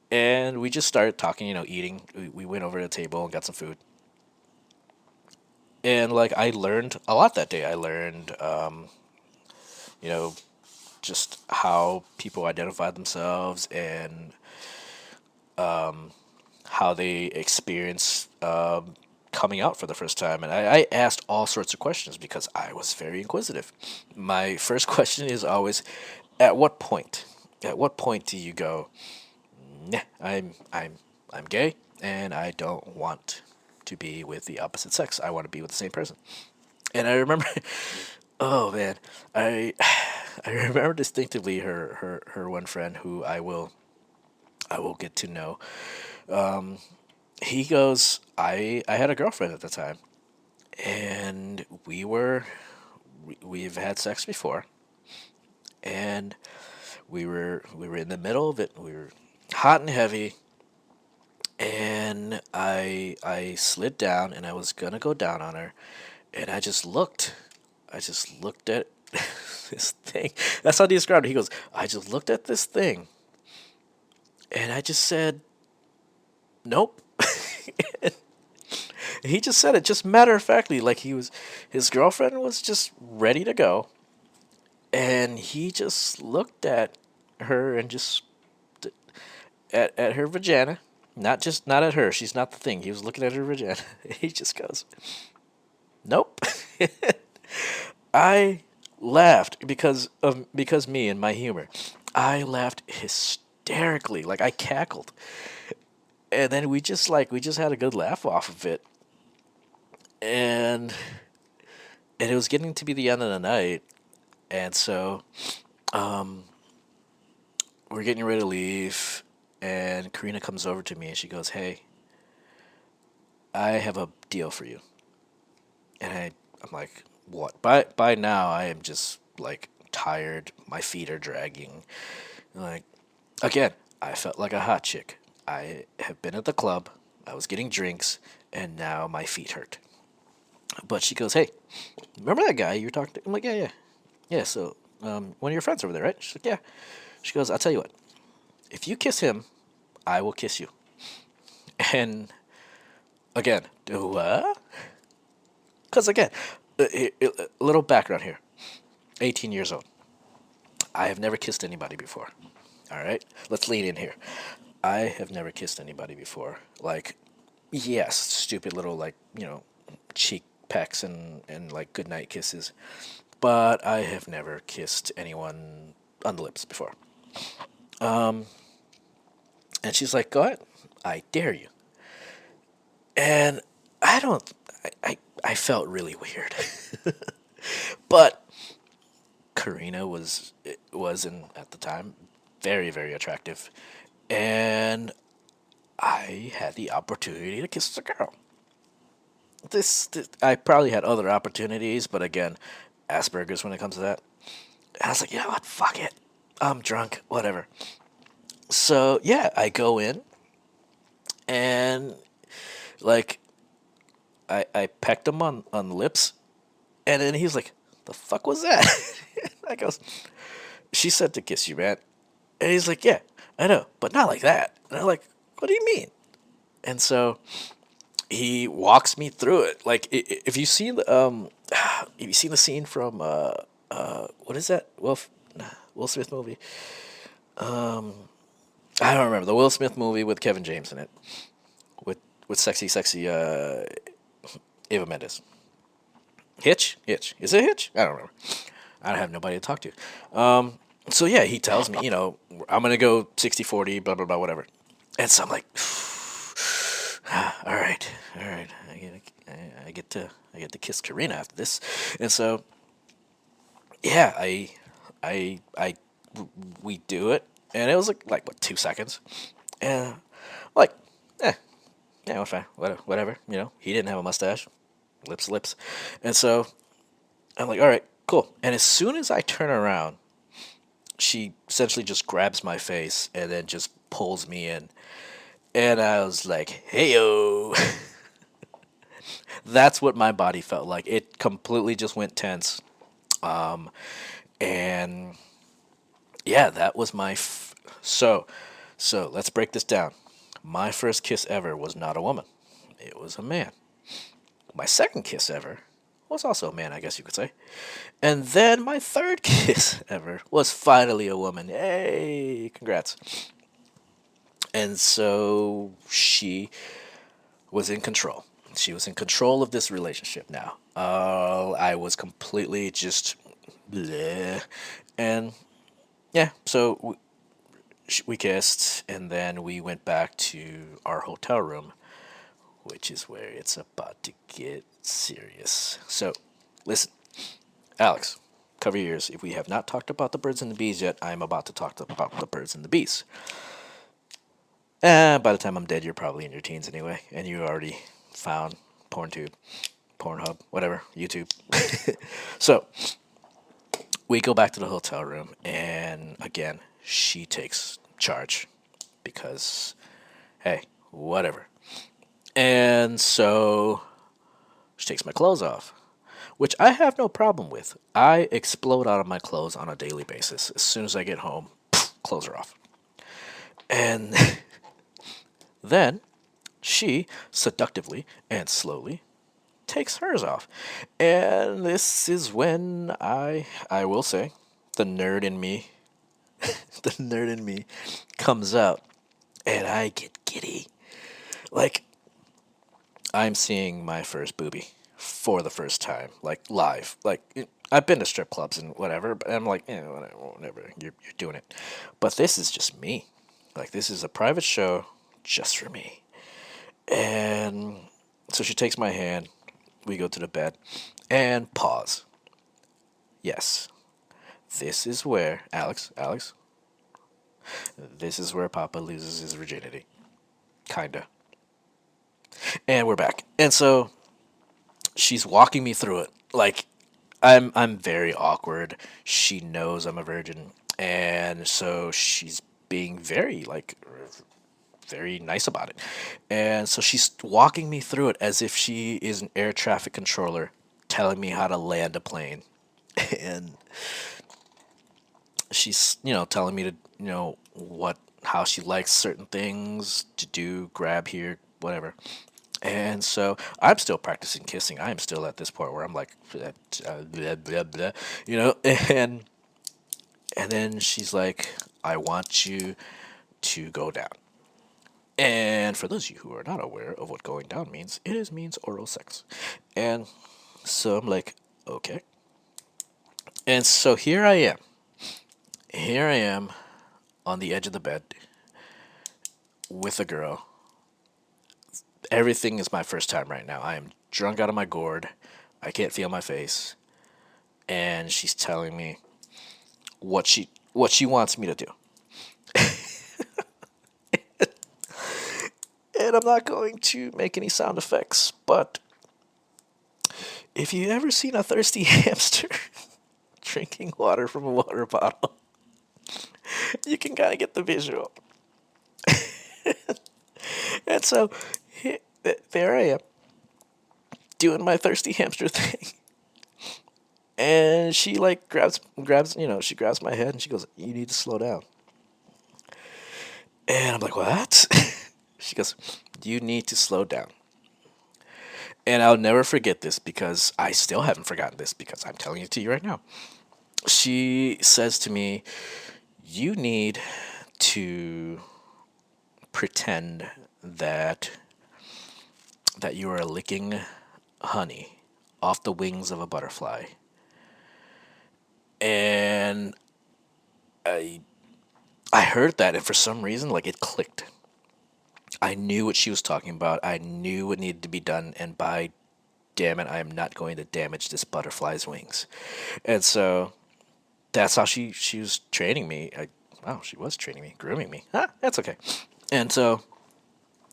And we just started talking, eating. We went over to the table and got some food. And like I learned a lot that day. I learned, you know, just how people identify themselves and how they experience coming out for the first time. And I asked all sorts of questions because I was very inquisitive. My first question is always, at what point? At what point do you go, "Nah, I'm gay, and I don't want to be with the opposite sex. I want to be with the same person." And I remember, oh man, I I remember distinctively her one friend who I will get to know. He goes, I had a girlfriend at the time, and we've had sex before, and we were in the middle of it. We were hot and heavy, and I slid down, and I was gonna go down on her, and I just looked at this thing. That's how he described it. He goes, "I just looked at this thing, and I just said, nope." He just said it just matter of factly, like his girlfriend was just ready to go, and he just looked at her and just at her vagina, not at her. She's not the thing. He was looking at her vagina. He just goes, "Nope." I laughed because me and my humor. I laughed hysterically, like I cackled, and then we just had a good laugh off of it, and it was getting to be the end of the night, and so we're getting ready to leave, and Karina comes over to me and she goes, "Hey, I have a deal for you. And I'm like, what? By now, I am just like tired. My feet are dragging. Like, again, I felt like a hot chick. I have been at the club. I was getting drinks, and now my feet hurt. But she goes, "Hey, remember that guy you were talking to?" I'm like, "Yeah, yeah, yeah." So, one of your friends over there, right? She's like, "Yeah." She goes, "I'll tell you what. If you kiss him, I will kiss you." And again, what? Because again, a little background here. 18 years old. I have never kissed anybody before. All right, let's lean in here. I have never kissed anybody before. Like, yes, stupid little like cheek pecks and like goodnight kisses, but I have never kissed anyone on the lips before. And she's like, "Go ahead, I dare you." And I don't. I felt really weird, but Karina was in at the time very attractive, and I had the opportunity to kiss the girl. This I probably had other opportunities, but again, Asperger's when it comes to that. And I was like, you know what? Fuck it. I'm drunk. Whatever. So yeah, I go in and like I pecked him on the lips, and then he's like, "The fuck was that?" I goes, "She said to kiss you, man." And he's like, "Yeah, I know, but not like that." And I'm like, "What do you mean?" And so he walks me through it. Like if you see the if you seen the scene from what is that Will Smith movie? I don't remember the Will Smith movie with Kevin James in it, with sexy Eva Mendes. Hitch, is it Hitch? I don't remember. I don't have nobody to talk to. So yeah, he tells me, I'm gonna go 60-40, blah blah blah, whatever. And so I'm like, all right, I get to kiss Karina after this, and so yeah, I we do it, and it was like what 2 seconds, and like, eh, yeah, it was fine, whatever. He didn't have a mustache, lips, and so I'm like, all right, cool. And as soon as I turn around, she essentially just grabs my face and then just pulls me in. And I was like, heyo. That's what my body felt like. It completely just went tense. And yeah, that was so let's break this down. My first kiss ever was not a woman. It was a man. My second kiss ever was also a man, I guess you could say. And then my third kiss ever was finally a woman. Yay! Congrats. And so she was in control. She was in control of this relationship now. I was completely just bleh. And yeah, so we kissed, and then we went back to our hotel room, which is where it's about to get serious. So, listen, Alex, cover your ears. If we have not talked about the birds and the bees yet, I'm about to talk about the birds and the bees. By the time I'm dead, you're probably in your teens anyway, and you already found PornTube, Pornhub, whatever, YouTube. So we go back to the hotel room, and again, she takes charge because, hey, whatever. And so she takes my clothes off, which I have no problem with. I explode out of my clothes on a daily basis. As soon as I get home, clothes are off. And then she seductively and slowly takes hers off. And this is when I will say the nerd in me the nerd in me comes out, and I get giddy. Like I'm seeing my first boobie for the first time, like live. Like I've been to strip clubs and whatever, but I'm like, whatever, you're doing it. But this is just me. Like this is a private show just for me. And so she takes my hand. We go to the bed and pause. Yes, this is where Alex. This is where Papa loses his virginity. Kinda. And we're back. And so she's walking me through it. Like I'm very awkward. She knows I'm a virgin, and so she's being very like very nice about it. And so she's walking me through it as if she is an air traffic controller telling me how to land a plane. And she's, telling me to, what how she likes certain things to do, grab here, whatever. And so I'm still practicing kissing. I'm still at this point where I'm like, blah, blah, blah, and then she's like, I want you to go down. And for those of you who are not aware of what going down means, means oral sex. And so I'm like, okay. And so here I am. Here I am on the edge of the bed with a girl. Everything is my first time right now. I am drunk out of my gourd. I can't feel my face. And she's telling me what she wants me to do. And I'm not going to make any sound effects, but if you ever seen a thirsty hamster drinking water from a water bottle, you can kind of get the visual. And so there I am doing my thirsty hamster thing. And she like grabs, she grabs my head and she goes, "You need to slow down." And I'm like, "What?" She goes, "You need to slow down." And I'll never forget this because I still haven't forgotten this because I'm telling it to you right now. She says to me, "You need to pretend that you are licking honey off the wings of a butterfly." And I heard that, and for some reason, like, it clicked. I knew what she was talking about. I knew what needed to be done, and by damn it, I am not going to damage this butterfly's wings. And so that's how she was training me. Wow, she was training me, grooming me. That's okay. And so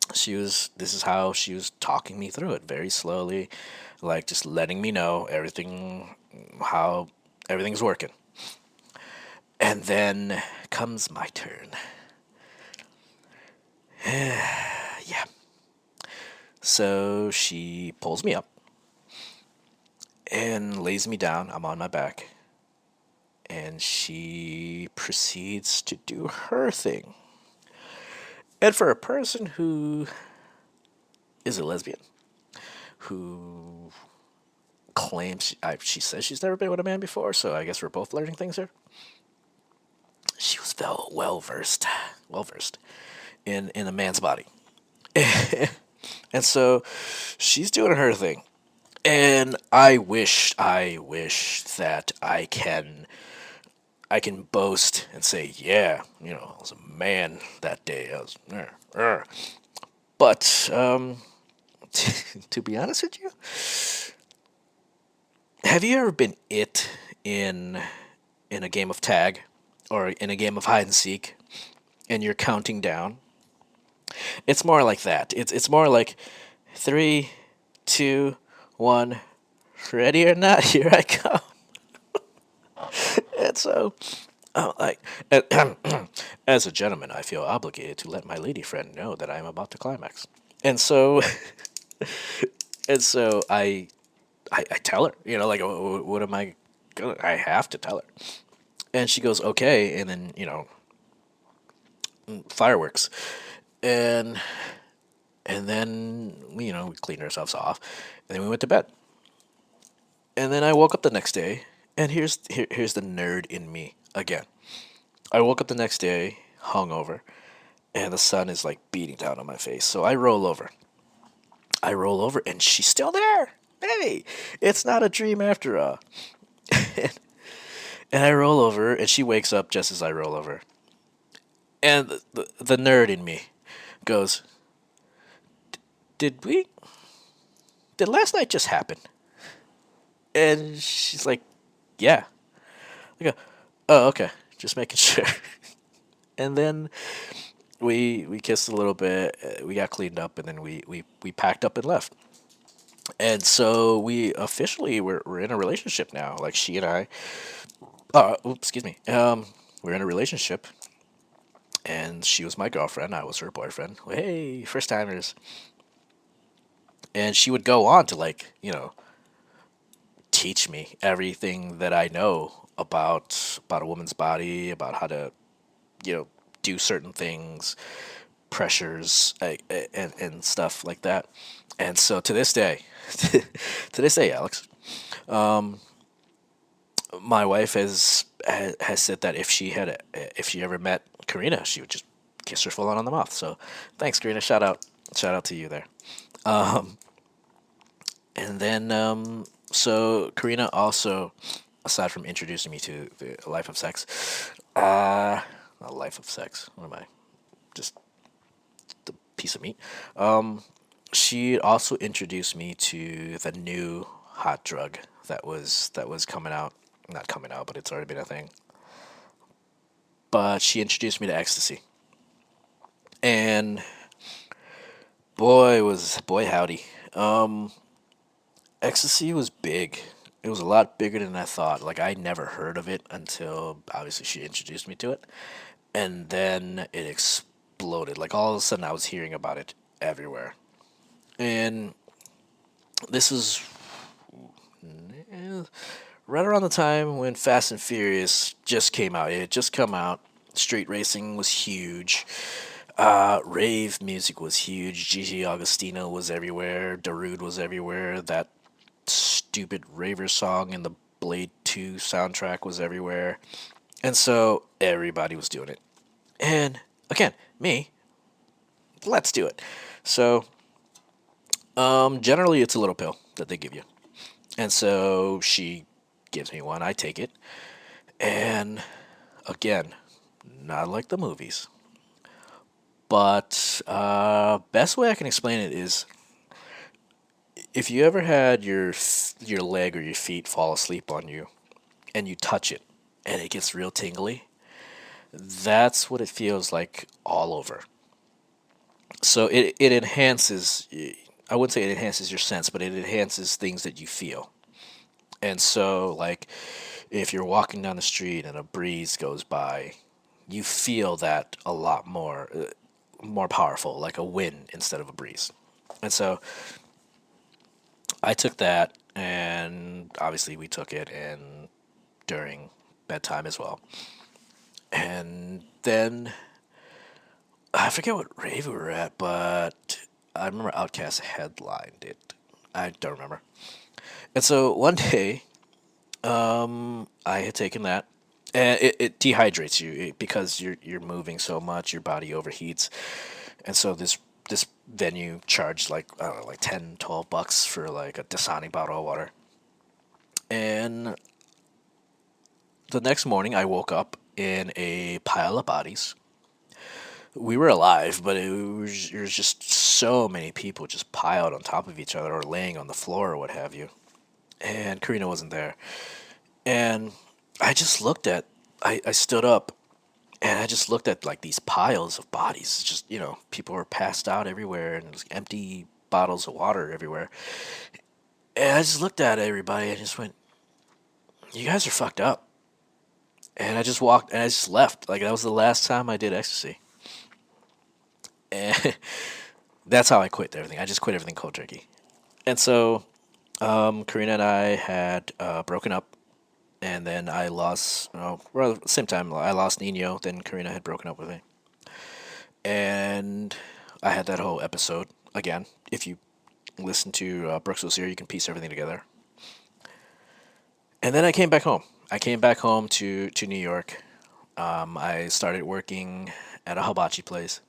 this is how she was talking me through it very slowly, like just letting me know how everything's working. And then comes my turn. Yeah. So she pulls me up and lays me down. I'm on my back. And she proceeds to do her thing. And for a person who is a lesbian, who claims she says she's never been with a man before, so I guess we're both learning things here. She was well versed in a man's body. And so she's doing her thing. And I wish that I can boast and say, yeah, I was a man that day. I was, but to be honest with you, have you ever been in a game of tag or in a game of hide and seek, and you're counting down? It's more like that. It's more like 3, 2, 1, ready or not, here I come. And so, like, as a gentleman, I feel obligated to let my lady friend know that I am about to climax. And so, I tell her, like, what am I gonna? I have to tell her. And she goes, okay, and then fireworks, and then we cleaned ourselves off, and then we went to bed. And then I woke up the next day, and here's the nerd in me again. I woke up the next day hungover, and the sun is like beating down on my face. So I roll over. And she's still there. Hey, it's not a dream after all. And I roll over, and she wakes up just as I roll over. And the nerd in me goes, Did last night just happen?" And she's like, "Yeah." I go, "Oh, okay. Just making sure." And then we kissed a little bit. We got cleaned up, and then we packed up and left. And so we officially we're in a relationship now. Like she and I. Oops, excuse me. We're in a relationship, and she was my girlfriend. I was her boyfriend. Hey, first timers. And she would go on to teach me everything that I know about a woman's body, about how to you know do certain things, pressures, and stuff like that. And so to this day, to this day, Alex, my wife has said that if she ever met Karina, she would just kiss her full on the mouth. So thanks, Karina. Shout out to you there. And then so Karina also, aside from introducing me to the life of sex, a life of sex. What am I? Just the piece of meat. She also introduced me to the new hot drug that was coming out. Not coming out, but it's already been a thing. But she introduced me to ecstasy, and boy howdy, ecstasy was big. It was a lot bigger than I thought. Like I never heard of it until obviously she introduced me to it, and then it exploded. Like all of a sudden, I was hearing about it everywhere, and this is right around the time when Fast and Furious just came out. It had just come out. Street racing was huge. Rave music was huge. Gigi Agostino was everywhere. Darude was everywhere. That stupid raver song in the Blade 2 soundtrack was everywhere. And so everybody was doing it. And again, me, let's do it. So generally it's a little pill that they give you. And so she gives me one, I take it. And again, not like the movies. But best way I can explain it is if you ever had your leg or your feet fall asleep on you and you touch it and it gets real tingly, that's what it feels like all over. So it enhances, I wouldn't say it enhances your sense, but it enhances things that you feel. And so, like, if you're walking down the street and a breeze goes by, you feel that a lot more powerful, like a wind instead of a breeze. And so I took that, and obviously we took it, and during bedtime as well. And then I forget what rave we were at, but I remember Outcast headlined it. I don't remember. And so one day, I had taken that, and it dehydrates you because you're moving so much, your body overheats, and so this venue charged like I don't know, like 10, $12 for like a Dasani bottle of water. And the next morning, I woke up in a pile of bodies. We were alive, but it was just so many people just piled on top of each other or laying on the floor or what have you. And Karina wasn't there. And I just looked at, I stood up and I just looked at like these piles of bodies. Just, people were passed out everywhere and there's empty bottles of water everywhere. And I just looked at everybody and just went, you guys are fucked up. And I just walked and I just left. Like that was the last time I did ecstasy. And that's how I quit everything. I just quit everything cold turkey. And so Karina and I had broken up, and then I lost. Well, at the same time, I lost Nino. Then Karina had broken up with me, and I had that whole episode again. If you listen to Brooksville Series, you can piece everything together. And then I came back home. I came back home to New York. I started working at a hibachi place,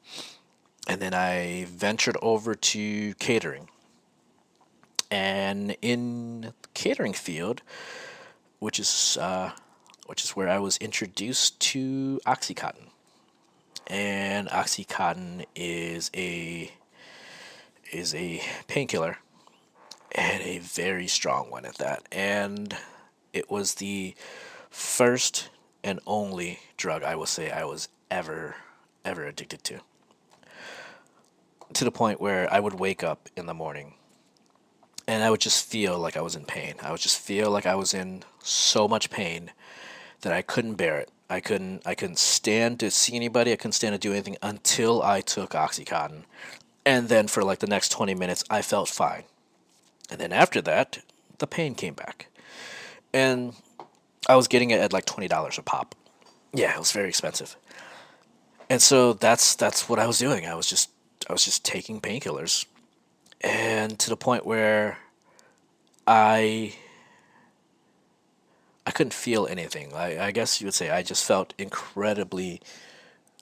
and then I ventured over to catering. And in the catering field, which is where I was introduced to OxyContin. And OxyContin is a painkiller and a very strong one at that. And it was the first and only drug I will say I was ever addicted to. to the point where I would wake up in the morning and I would just feel like I was in pain. I would just feel like I was in so much pain that I couldn't bear it. I couldn't stand to see anybody. I couldn't stand to do anything until I took Oxycontin. And then for like the next 20 minutes I felt fine. And then after that, the pain came back. And I was getting it at like $20 a pop. Yeah, it was very expensive. And so that's what I was doing. I was just taking painkillers, and to the point where I I couldn't feel anything. I guess you would say I just felt incredibly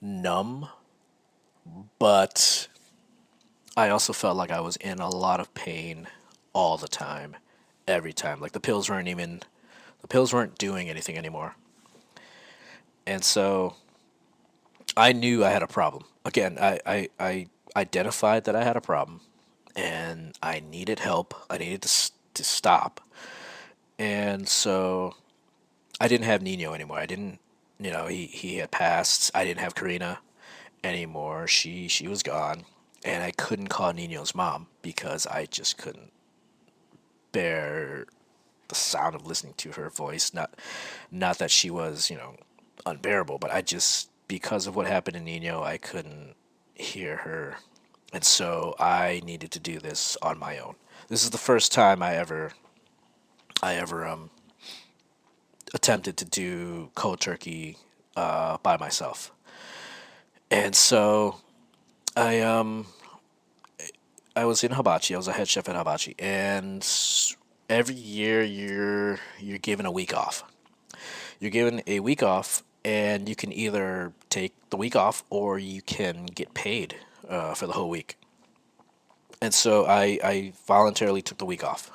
numb, but I also felt like I was in a lot of pain all the time, every time. Like the pills weren't doing anything anymore. And so I knew I had a problem. Again, I identified that I had a problem and I needed help. I needed to stop. And so I didn't have Nino anymore. I didn't, he had passed. I didn't have Karina anymore. She was gone. And I couldn't call Nino's mom because I just couldn't bear the sound of listening to her voice. Not that she was, unbearable, but I just, because of what happened in Nino, I couldn't hear her. And so I needed to do this on my own. This is the first time I ever attempted to do cold turkey by myself. And so I I was in Hibachi. I was a head chef at Hibachi, and every year you're given a week off. You're given a week off, and you can either take the week off or you can get paid for the whole week. And so I voluntarily took the week off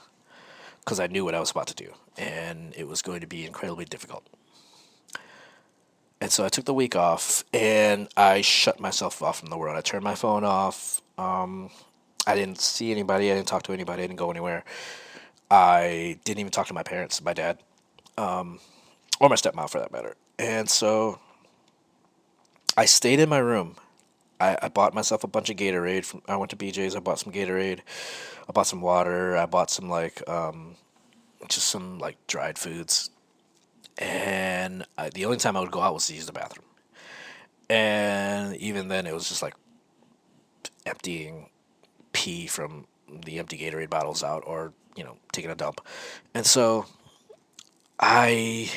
because I knew what I was about to do, and it was going to be incredibly difficult. And so I took the week off, and I shut myself off from the world. I turned my phone off. I didn't see anybody. I didn't talk to anybody. I didn't go anywhere. I didn't even talk to my parents, my dad, or my stepmom for that matter. And so I stayed in my room. I bought myself a bunch of Gatorade. I went to BJ's. I bought some Gatorade. I bought some water. I bought some just some like dried foods. And the only time I would go out was to use the bathroom. And even then, it was just like emptying pee from the empty Gatorade bottles out, or taking a dump. And so I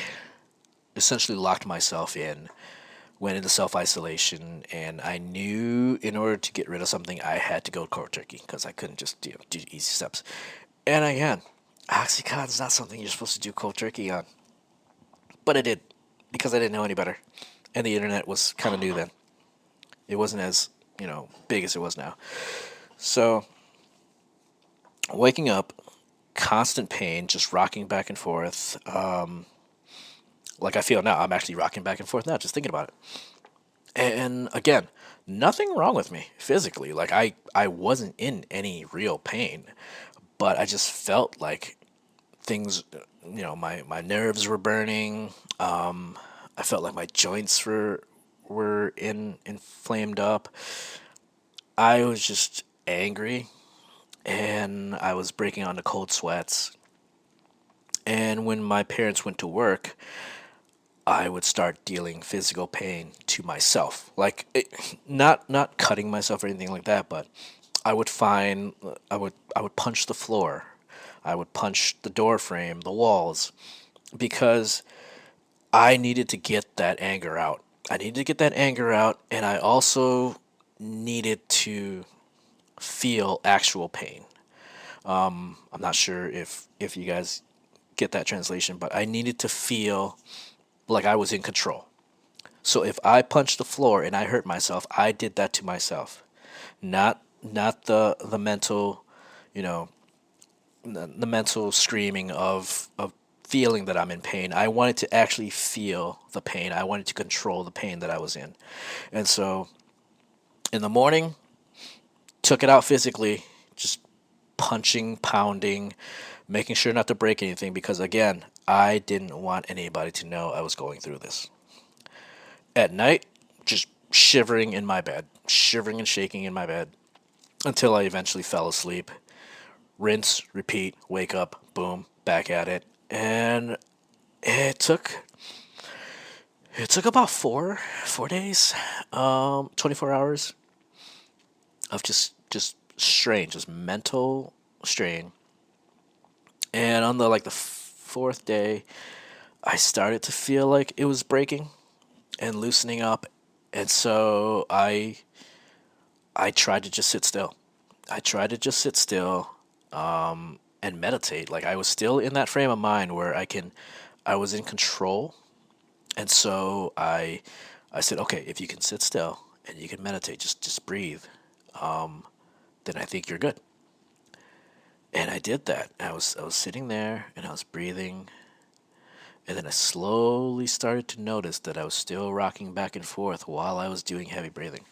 essentially locked myself in, went into self isolation, and I knew in order to get rid of something, I had to go cold turkey because I couldn't just do easy steps. And again, Oxycontin's not something you're supposed to do cold turkey on, but I did because I didn't know any better, and the internet was kind of new then. It wasn't as big as it was now. So waking up, constant pain, just rocking back and forth. Like I feel now, I'm actually rocking back and forth now, just thinking about it. And again, nothing wrong with me physically. Like I wasn't in any real pain, but I just felt like things, my nerves were burning. I felt like my joints were inflamed up. I was just angry, and I was breaking out into cold sweats. And when my parents went to work, I would start dealing physical pain to myself, like not cutting myself or anything like that, but I would find I would punch the floor, I would punch the door frame, the walls, because I needed to get that anger out. I needed to get that anger out, and I also needed to feel actual pain. I'm not sure if you guys get that translation, but I needed to feel like I was in control. So if I punched the floor and I hurt myself, I did that to myself, not the mental, you know, the mental screaming of feeling that I'm in pain. I wanted to actually feel the pain. I wanted to control the pain that I was in. And so in the morning, took it out physically, just punching, pounding, making sure not to break anything because again, I didn't want anybody to know I was going through this. At night, just shivering in my bed, shivering and shaking in my bed. until I eventually fell asleep. Rinse, repeat, wake up, boom, back at it. And it took it took about 4 days, 24 hours of just strain, just mental strain. And on the fourth day, I started to feel like it was breaking and loosening up, and so I tried to just sit still. I tried to just sit still, and meditate. Like I was still in that frame of mind where I was in control, and so I said, okay, if you can sit still and you can meditate, just breathe, then I think you're good. And I did that. I was sitting there and I was breathing, and then I slowly started to notice that I was still rocking back and forth while I was doing heavy breathing.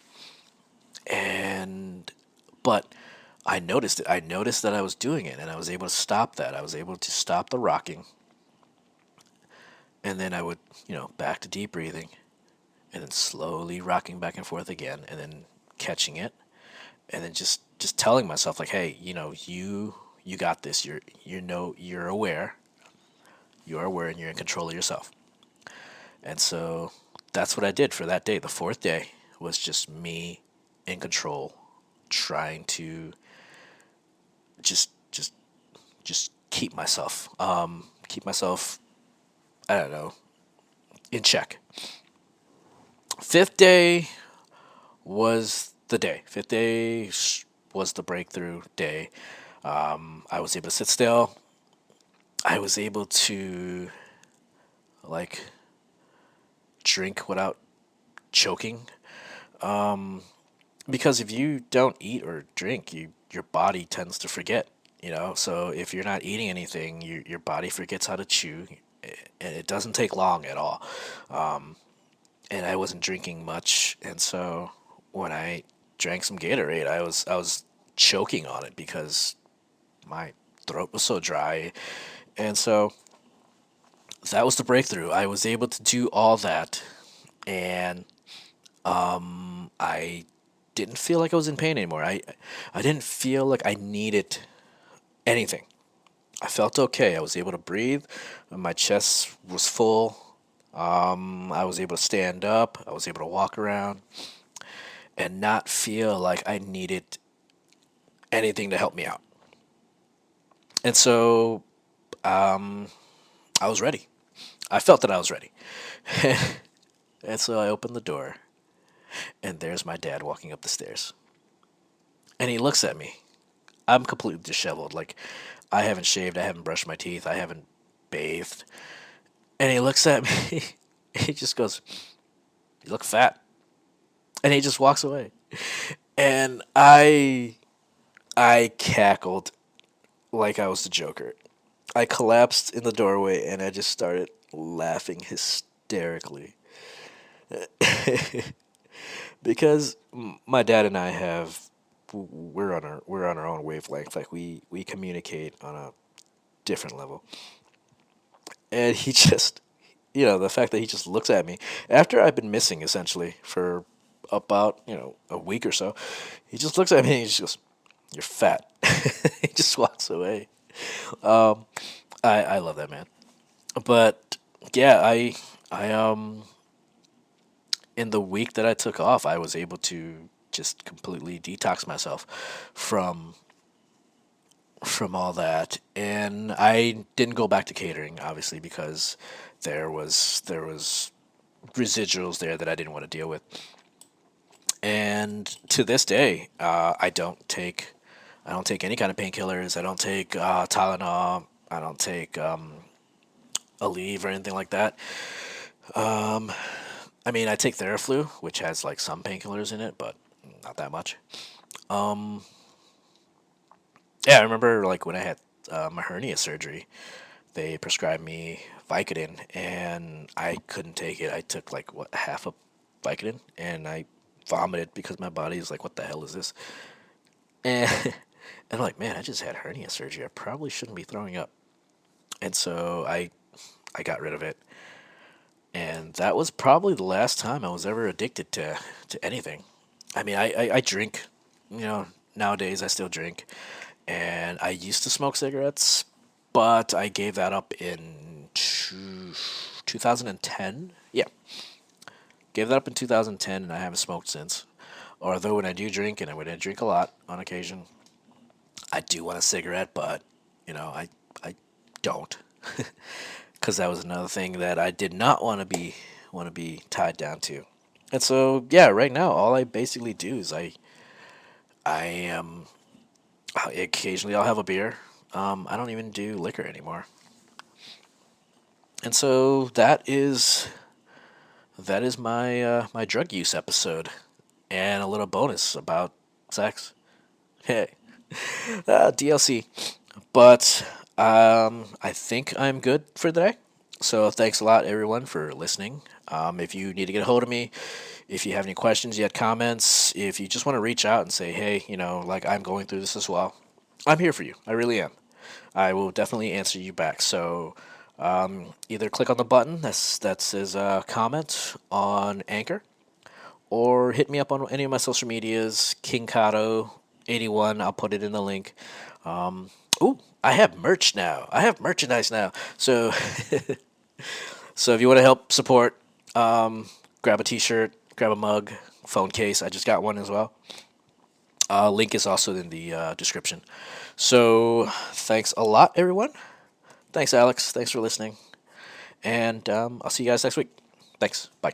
And but I noticed it. I noticed that I was doing it, and I was able to stop that. I was able to stop the rocking, and then I would, back to deep breathing, and then slowly rocking back and forth again, and then catching it, and then just telling myself like, hey, you got this. You're aware. You're aware, and you're in control of yourself. And so that's what I did for that day. The fourth day was just me in control, trying to just just keep myself, I don't know, in check. Fifth day was the day. Fifth day was the breakthrough day. I was able to sit still. I was able to like drink without choking. Because if you don't eat or drink, your body tends to forget. So if you're not eating anything, your body forgets how to chew, and it doesn't take long at all. And I wasn't drinking much, and so when I drank some Gatorade, I was choking on it because my throat was so dry, and so that was the breakthrough. I was able to do all that, and I didn't feel like I was in pain anymore. I didn't feel like I needed anything. I felt okay. I was able to breathe. My chest was full. I was able to stand up. I was able to walk around and not feel like I needed anything to help me out. And so I was ready. I felt that I was ready. And so I opened the door, and there's my dad walking up the stairs. And he looks at me. I'm completely disheveled. Like, I haven't shaved, I haven't brushed my teeth, I haven't bathed. And he looks at me. He just goes, "You look fat." And he just walks away. And I cackled like I was the Joker. I collapsed in the doorway and I just started laughing hysterically. Because my dad and I we're on our own wavelength. Like we communicate on a different level. And he just, the fact that he just looks at me after I've been missing essentially for about, a week or so, he just looks at me and he just goes, "You're fat." He just walks away. Um, I love that man. But yeah, I in the week that I took off, I was able to just completely detox myself from all that, and I didn't go back to catering obviously because there was residuals there that I didn't want to deal with. And to this day, I don't take any kind of painkillers. I don't take Tylenol. I don't take Aleve or anything like that. Um, I mean, I take Theraflu, which has like some painkillers in it, but not that much. Um, yeah, I remember like when I had my hernia surgery, they prescribed me Vicodin, and I couldn't take it. I took like what half a Vicodin, and I vomited because my body is like, "What the hell is this?" And and I'm like, man, I just had hernia surgery. I probably shouldn't be throwing up. And so I got rid of it, and that was probably the last time I was ever addicted to anything. I mean, I drink, you know, nowadays I still drink, and I used to smoke cigarettes, but I gave that up in 2010. Yeah, gave that up in 2010, and I haven't smoked since. Although when I do drink, and when I drink a lot on occasion, I do want a cigarette, but I don't, because that was another thing that I did not want to be tied down to. And so yeah, right now all I basically do is I occasionally I'll have a beer. I don't even do liquor anymore. And so that is my drug use episode, and a little bonus about sex. Hey, DLC. But I think I'm good for the day. So thanks a lot, everyone, for listening. If you need to get a hold of me, if you have any questions, you had comments, if you just want to reach out and say, hey, like I'm going through this as well, I'm here for you. I really am. I will definitely answer you back. So either click on the button that says comment on Anchor, or hit me up on any of my social medias, King Kato 81. I'll put it in the link. Ooh, I have merch now. I have merchandise now. So, so if you want to help support, grab a T-shirt, grab a mug, phone case. I just got one as well. Link is also in the description. So, thanks a lot, everyone. Thanks, Alex. Thanks for listening. And I'll see you guys next week. Thanks. Bye.